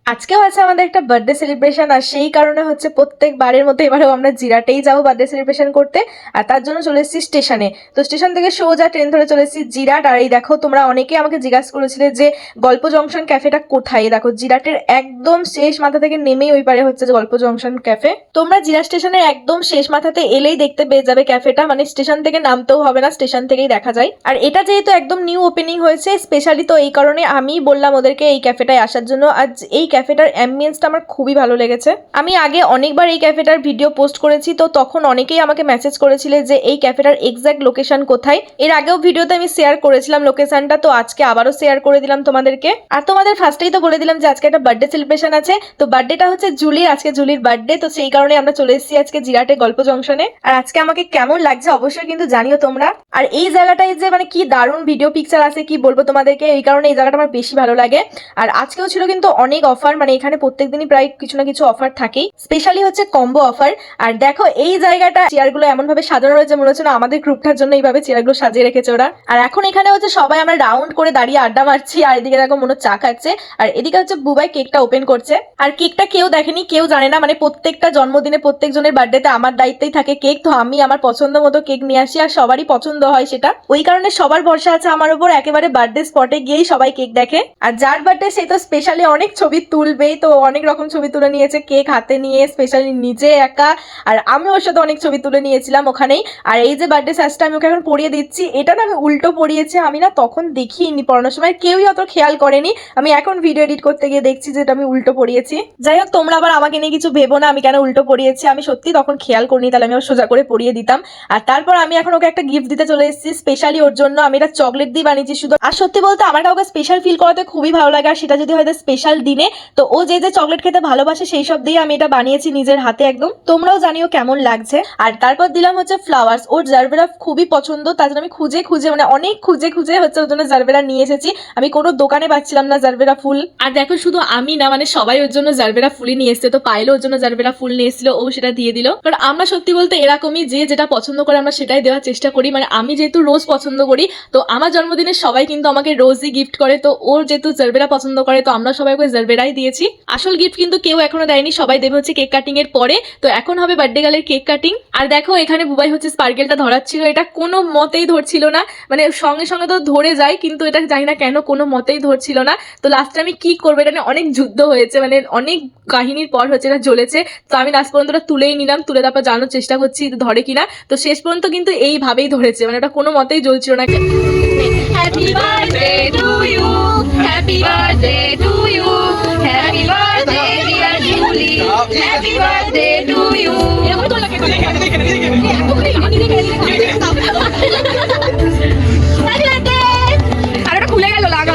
আজকেও আছে আমাদের একটা বার্থডে সেলিব্রেশন, আর সেই কারণে হচ্ছে প্রত্যেকবারের মতো এবারেও আমরা জিরাটেই যাবো বার্থডে সেলিব্রেশন করতে। আর তার জন্য চলে এসেছি স্টেশনে। তো স্টেশন থেকে সোজা ট্রেন ধরে চলে এসেছি জিরাট। আর এই দেখো, তোমরা অনেকেই আমাকে জিজ্ঞাসা করেছিলে যে গল্প জংশন ক্যাফেটা কোথায়। দেখো, জিরাটের একদম শেষ মাথা থেকে নেমেই ওই পারে হচ্ছে যে গল্প জংশন ক্যাফে। তোমরা জিরাট স্টেশনের একদম শেষ মাথাতে এলেই দেখতে পেয়ে যাবে ক্যাফেটা, মানে স্টেশন থেকে নামতেও হবে না, স্টেশন থেকেই দেখা যায়। আর এটা যেহেতু একদম নিউ ওপেনিং হয়েছে স্পেশালি, তো এই কারণে আমি বললাম ওদেরকে এই ক্যাফেটায় আসার জন্য। আর এই ক্যাফেটার অ্যাম্বিয়েন্সটা আমার খুবই ভালো লেগেছে। আমি আগে অনেকবার এই ক্যাফেটার ভিডিও পোস্ট করেছি, তো তখন অনেকেই আমাকে মেসেজ করেছিলে যে এই ক্যাফেটার এক্সাক্ট লোকেশন কোথায়। এর আগেও ভিডিওতে আমি শেয়ার করেছিলাম লোকেশনটা, তো আজকে আবারও শেয়ার করে দিলাম তোমাদেরকে। আর তোমাদের ফার্স্টেই তো বলে দিলাম যে আজকে একটা বার্থডে সেলিব্রেশন আছে। তো বার্থডেটা হচ্ছে জুলির, আজকে জুলির বার্থডে, তো সেই কারণে আমরা চলে এসেছি আজকে জিরাটে গল্প জংশনে। আর আজকে আমাকে কেমন লাগছে অবশ্যই কিন্তু জানিও তোমরা। আর এই জায়গাটায় যে মানে কি দারুণ ভিডিও পিকচার আছে কি বলবো তোমাদেরকে, এই কারণে এই জায়গাটা আমার বেশি ভালো লাগে। আর আজকেও ছিল কিন্তু অনেক অফার, মানে এখানে প্রত্যেকদিনই প্রায় কিছু না কিছু অফার থাকেই, স্পেশালি হচ্ছে কম্বো অফার। আর দেখো এই জায়গাটা চেয়ারগুলো এমন ভাবে সাজানো রয়েছে, মনে হচ্ছে না আমাদের গ্রুপটার জন্য এইভাবে চেয়ারগুলো সাজিয়ে রেখেছে ওরা। আর এখন এখানে হচ্ছে সবাই আমরা রাউন্ড করে দাঁড়িয়ে আড্ডা মারছি। আর এদিকে দেখো মনে চা খাচ্ছে, আর এদিকে হচ্ছে বুবাই কেকটা ওপেন করছে। আর কেকটা কেউ দেখেনি, কেউ জানে না, মানে প্রত্যেকটা জন্মদিনে প্রত্যেকজনের বার্থডেতে আমার দায়িত্বেই থাকে কেক। তো আমি আমার পছন্দ মতো কেক নিয়ে আসি, আর সবারই পছন্দ হয় সেটা। ওই কারণে সবার ভরসা আছে আমার উপর, একেবারে বার্থডে স্পটে গিয়েই সবাই কেক দেখে। আর যার বার্থডে সে তো স্পেশালি অনেক ছবি তুলবেই, তো অনেক রকম ছবি তুলে নিয়েছে কেক হাতে নিয়ে, স্পেশালি নিজে একা। আর আমি ওর সাথে অনেক ছবি তুলে নিয়েছিলাম ওখানেই। আর এই যে বার্থডে সাজটা আমি ওকে এখন পরিয়ে দিচ্ছি, এটা না আমি উল্টো পরিয়েছি, আমি না তখন দেখিনি পড়ানোর সময়, কেউই অত খেয়াল করেনি। আমি এখন ভিডিও এডিট করতে গিয়ে দেখছি যে এটা আমি উল্টো পরিয়েছি। যাই হোক, তোমরা আবার আমাকে নিয়ে কিছু ভেবো না আমি কেন উল্টো পরিয়েছি, আমি সত্যি তখন খেয়াল করিনি, তাহলে আমি ওর সোজা করে পরিয়ে দিতাম। আর তারপর আমি এখন ওকে একটা গিফট দিতে চলে এসেছি স্পেশালি ওর জন্য। আমি এটা চকলেট দিয়ে বানিয়েছি শুধু। আর সত্যি বলতে আমার কাউকে স্পেশাল ফিল করাতে খুবই ভালো লাগে, আর সেটা যদি হয়তো স্পেশাল দিনে। তো ও যে যে চকলেট খেতে ভালোবাসে সেই সব দিয়ে আমি এটা বানিয়েছি নিজের হাতে একদম। তোমরাও জানিও কেমন লাগছে। আর তারপর দিলাম হচ্ছে ফ্লাওয়ার্স, ওর জারবেরা খুবই পছন্দ, তার জন্য আমি খুঁজে খুঁজে মানে অনেক খুঁজে খুঁজে হচ্ছে ওর জন্য জারবেরা নিয়ে এসেছি। আমি কোনো দোকানে পাচ্ছিলাম না জারবেরা ফুল। আর দেখো শুধু আমি না, মানে সবাই ওর জন্য জারবেরা ফুলই নিয়ে এসছে। তো পাইলো ওর জন্য জারবেরা ফুল নিয়ে এসেছিল, ও সেটা দিয়ে দিল। কারণ আমরা সত্যি বলতে এরকমই, যে যেটা পছন্দ করে আমরা সেটাই দেওয়ার চেষ্টা করি। মানে আমি যেহেতু রোজ পছন্দ করি, তো আমার জন্মদিনে সবাই কিন্তু আমাকে রোজই গিফট করে। তো ওর যেহেতু জারবেরা পছন্দ করে, তো আমরা সবাই ওকে জারবেরাই দিয়েছি। আসল গিফট কিন্তু কেউ এখনো দেয়নি, সবাই দেবে হচ্ছে কেক কাটিং এর পরে। তো এখন হবে বার্থডে গার্লের কেক কাটিং। আর দেখো এখানে বুবাই হচ্ছে স্পার্কেলটা ধরাচ্ছিল, এটা কোনো মতেই ধরছিল না, মানে সঙ্গে সঙ্গে তো ধরে যায়, কিন্তু এটা জানি না কেন কোনো মতেই ধরছিল না। তো লাস্টে আমি কি করবো, এটা নিয়ে অনেক যুদ্ধ হয়েছে, মানে অনেক কাহিনীর পর হচ্ছে এটা জ্বলেছে। তো আমি লাস্ট পর্যন্ত ওটা তুলেই নিলাম, তুলে তারপর জানানোর চেষ্টা করছি ধরে কিনা। তো শেষ পর্যন্ত কিন্তু এইভাবেই ধরেছে, মানে ওটা কোনো মতেই জ্বলছিল না। Happy birthday to you, happy birthday to you, happy birthday dear Julie, happy birthday to you. আর ওটা খুলে গেল, লাগা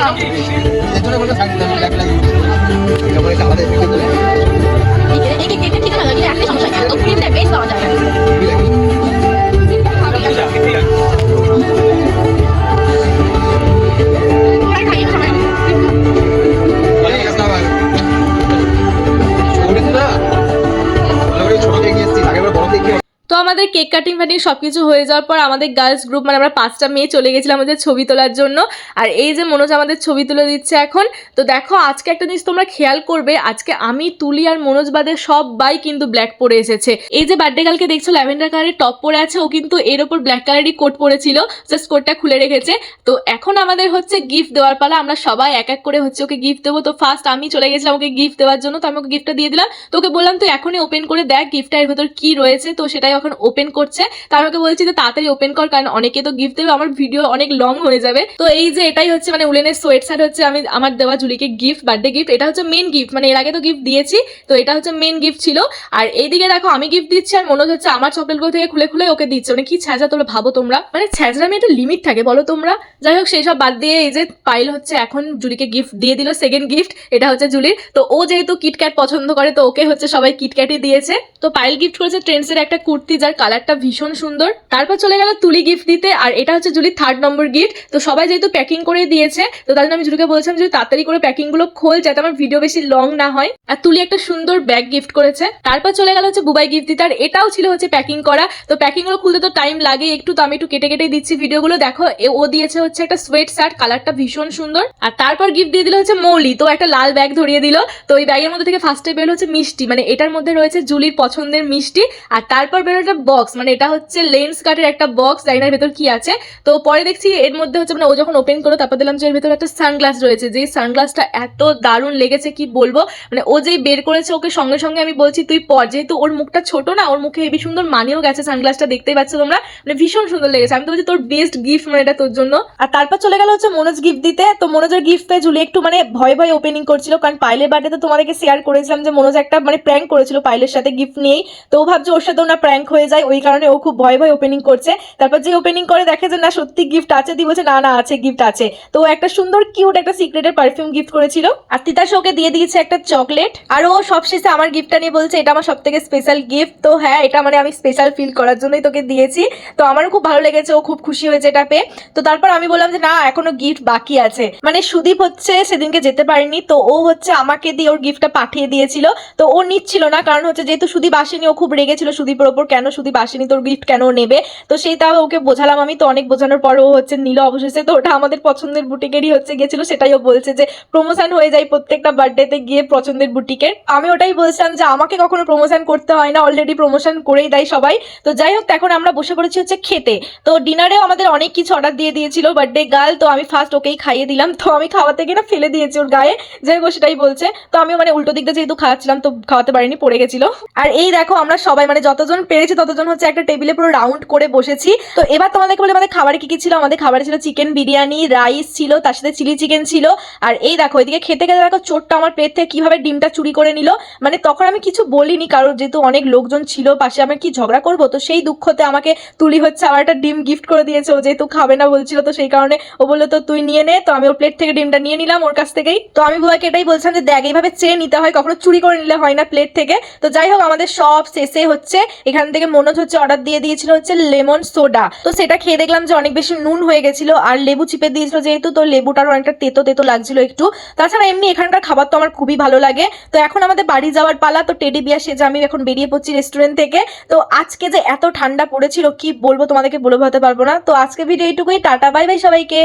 তো আমাদের কেক কাটিং ফাটিং সবকিছু হয়ে যাওয়ার পর আমাদের গার্লস গ্রুপ, মানে আমরা 5টা মেয়ে চলে গেছিলাম আমাদের ছবি তোলার জন্য। আর এই যে মনোজ আমাদের ছবি তুলে দিচ্ছে এখন। তো দেখো আজকে একটা জিনিস তোমরা খেয়াল করবে, আজকে আমি তুলি আর মনোজ বাদে সবাই কিন্তু ব্ল্যাক পরে এসেছে। এই যে বার্থডে গার্লকে দেখছো ল্যাভেন্ডার কালারের টপ পরে আছে, ও কিন্তু এর ওপর ব্ল্যাক কালারেরই কোট পরেছিল, জাস্ট কোটটা খুলে রেখেছে। তো এখন আমাদের হচ্ছে গিফট দেওয়ার পালা, আমরা সবাই এক এক করে হচ্ছে ওকে গিফট দেবো। তো ফার্স্ট আমি চলে গেছিলাম ওকে গিফট দেওয়ার জন্য, তো আমি ওকে গিফটটা দিয়ে দিলাম। তো ওকে বললাম তুই এখনই ওপেন করে দেখ গিফটটা এর ভেতর কি রয়েছে। তো সেটাই এখন ওপেন করছে। তার আমাকে বলছি যে তাড়াতাড়ি ওপেন কর, কারণ অনেকে তো গিফট দেবে, আমার ভিডিও অনেক লং হয়ে যাবে। তো এই যে এটাই হচ্ছে মানে উলেনের সোয়েট শার্ট হচ্ছে আমি আমার দেওয়া জুলিকে গিফট, বার্থডে গিফট। এটা হচ্ছে মেন গিফট, মানে এর আগে তো গিফট দিয়েছি, তো এটা হচ্ছে মেন গিফট ছিল। আর এইদিকে দেখো আমি গিফট দিচ্ছি, আর মনে হচ্ছে আমার চকলেটগুলো থেকে খুলে খুলে ওকে দিচ্ছে। মানে কি ছ্যাঁচা তোমরা ভাবো, তোমরা মানে ছ্যাঁচড়ামি একটা লিমিট থাকে বলো তোমরা। যাই হোক সেই সব বাদ দিয়ে এই যে পাইল হচ্ছে এখন জুলিকে গিফট দিয়ে দিল, সেকেন্ড গিফট এটা হচ্ছে জুলির। তো ও যেহেতু কিটক্যাট পছন্দ করে, তো ওকে হচ্ছে সবাই কিটক্যাটই দিয়েছে। তো পাইল গিফট করেছে ট্রেন্ডসের একটা কুর্তি, যার কালারটা ভীষণ সুন্দর। তারপর চলে গেল তুলি গিফট দিতে, আর এটা হচ্ছে জুলির 3rd নম্বর গিফট। তো সবাই যেহেতু প্যাকিং করে দিয়েছে, তো তার জন্য আমি জুলিকে বলছিলাম যে তাড়াতাড়ি করে প্যাকিং গুলো খোল, যাতে আমার ভিডিও বেশি লং না হয়। আর তুলি একটা সুন্দর ব্যাগ গিফট করেছে। তারপর চলে গেল হচ্ছে বুবাই গিফট দিতে, আর এটাও ছিল হচ্ছে প্যাকিং করা। তো প্যাকিং গুলো খুলতে তো টাইম লাগে একটু, তো আমি একটু কেটে কেটে দিচ্ছি ভিডিওগুলো। দেখো ও দিয়েছে হচ্ছে একটা সোয়েট শার্ট, কালারটা ভীষণ সুন্দর। আর তারপর গিফট দিয়ে দিল হচ্ছে মৌলি, তো একটা লাল ব্যাগ ধরিয়ে দিল। তো ওই ব্যাগের মধ্যে থেকে ফার্স্টে বেরোলো হচ্ছে মিষ্টি, মানে এটার মধ্যে রয়েছে জুলির পছন্দের মিষ্টি। আর তারপর বেরোলো একটা বক্স, মানে এটা হচ্ছে লেন্স কাটের একটা বক্স, জানি না এর ভেতর কি আছে। তো পরে দেখছি এর মধ্যে হচ্ছে মানে ও যখন ওপেন করলো তারপর দিলাম যে এর ভেতর একটা সানগ্লাস রয়েছে, যে সানগ্লাসটা এত দারুণ লেগেছে কি বলবো। মানে ও যেই বের করেছে ওকে সঙ্গে সঙ্গে আমি বলছি তুই পর, যেহেতু ওর মুখটা ছোট না, ওর মুখে হেবি সুন্দর মানিয়েও গেছে সানগ্লাসটা, দেখতেই পাচ্ছ তোমরা, মানে ভীষণ সুন্দর লেগেছে। আমি তো বলছি তোর বেস্ট গিফট, মানে এটা তোর জন্য। আর তারপর চলে গেল হচ্ছে মনোজ গিফট দিতে। তো মনোজের গিফট পেয়ে জুলি একটু মানে ভয় ভয় ওপেনিং করছিল, কারণ পাইলের বার্থডে তোমাদেরকে শেয়ার করেছিলাম যে মনোজ একটা মানে প্র্যাঙ্ক করেছিল পাইলের সাথে গিফট নিয়েই। তো ও ভাবছে ওর সাথেও না প্র্যাঙ্ক হয়ে যায়, ওই কারণে ও খুব ভয় ভয় ওপেনিং করছে। তারপর যে ওপেনিং করে দেখে যে না সত্যি গিফট আছে, দি বলছে না না আছে, গিফট আছে। তো ও একটা সুন্দর কিউট একটা সিক্রেটের পারফিউম গিফট করেছিল। আর তিতাস ওকে দিয়ে দিয়েছে একটা চকলেট। আর ও সবশেষে আমার গিফটটা নিয়ে বলছে এটা আমার সব থেকে স্পেশাল গিফট। তো হ্যাঁ, এটা মানে আমি স্পেশাল ফিল করার জন্যই তোকে দিয়েছি। তো আমারও খুব ভালো লেগেছে, ও খুব খুশি হয়েছে এটা পেয়ে। তো তারপর আমি বললাম যে না এখনো গিফট বাকি আছে, মানে সুদীপ হচ্ছে সেদিনকে যেতে পারেনি, তো ও হচ্ছে আমাকে দিয়ে ওর গিফটটা পাঠিয়ে দিয়েছিল। তো ও নিচ্ছিল না, কারণ হচ্ছে যেহেতু সুদীপ আসেনি, ও খুব রেগেছিল সুদীপের ওপর, কেন সুদীপ আসেনি, তোর গিফট কেন নেবে। তো সেইটা ওকে বোঝালাম আমি, তো অনেক বোঝানোর পর ও হচ্ছে নিল অবশেষে। তো ওটা আমাদের পছন্দের বুটিকেরই হচ্ছে গেছিল, সেটাই ও বলছে যে প্রমোশন হয়ে যায় প্রত্যেকটা বার্থডেতে গিয়ে পছন্দের বুটিকের। আমি ওটাই বলছিলাম যে আমাকে কখনো প্রমোশন করতে হয় না, অলরেডি প্রমোশন করেই দেয় সবাই। তো যাই হোক, এখন আমরা বসে পড়েছি হচ্ছে খেতে। তো ডিনারেও আমাদের অনেক কিছু অর্ডার দিয়ে দিয়েছিল বার্থডে গার্ল, তো আমি ফার্স্ট ওকেই খাইয়ে দিলাম। তো আমি খাওয়াতে গিয়ে না ফেলে দিয়েছি ওর গায়ে, যাই হোক সেটাই বলছে। তো আমি মানে উল্টো দিকটা যেহেতু খাওয়াচ্ছিলাম তো খাওয়াতে পারিনি, পড়ে গেছিল। আর এই দেখো আমরা সবাই মানে যতজন পেরেছি ততজন হচ্ছে একটা টেবিলে পুরো রাউন্ড করে বসেছি। তো এবার তোমাদেরকে বলে আমাদের খাবারে কি কি ছিল। আমাদের খাবারে ছিল চিকেন বিরিয়ানি, রাইস ছিল, তার সাথে চিলি চিকেন ছিল। আর এই দেখো এদিকে খেতে খেতে দেখো চোরটা আমার প্লেট থেকে কিভাবে ডিমটা চুরি করে নিল। মানে তখন আমি কিছু বলিনি, কারণ যেহেতু অনেক লোকজন ছিল পাশে, আমি কি ঝগড়া করবো। তো সেই দুঃখতে আমাকে তুলি হচ্ছে আবার একটা ডিম গিফট করে দিয়েছে, ও যেহেতু খাবে না বলছিল, তো সেই কারণে ও বললো তো তুই নিয়ে নে। তো আমি ওর প্লেট থেকে ডিমটা নিয়ে নিলাম ওর কাছ থেকেই। তো আমি বুবাইকে এটাই বলছিলাম যে দেখ এইভাবে চেয়ে নিতে হয়, কখনো চুরি করে নিলে হয় না প্লেট থেকে। তো যাই হোক আমাদের সব শেষে হচ্ছে এখান থেকে মনোজ হচ্ছে অর্ডার দিয়ে দিয়েছিল হচ্ছে লেমন সোডা। তো সেটা খেয়ে দেখলাম যে অনেক বেশি নুন হয়ে গেছিল, আর লেবু চিপে দিয়েছিল যেহেতু, তো লেবুটার অনেকটা তেতো তেতো লাগছিল একটু। তাছাড়া এমনি এখানকার খাবার তো আমার খুবই ভালো লাগে। তো এখন আমাদের বাড়ি যাওয়ার পালা। তো টেডি বিয়ার সেজে আমি এখন বেরিয়ে পড়ছি রেস্টুরেন্ট থেকে। তো আজকে যে এত ঠান্ডা পড়েছিল কি বলবো তোমাদেরকে, বলে বোঝাতে পারবো না। তো আজকে ভিডিও এইটুকুই, টাটা বাই বাই সবাইকে।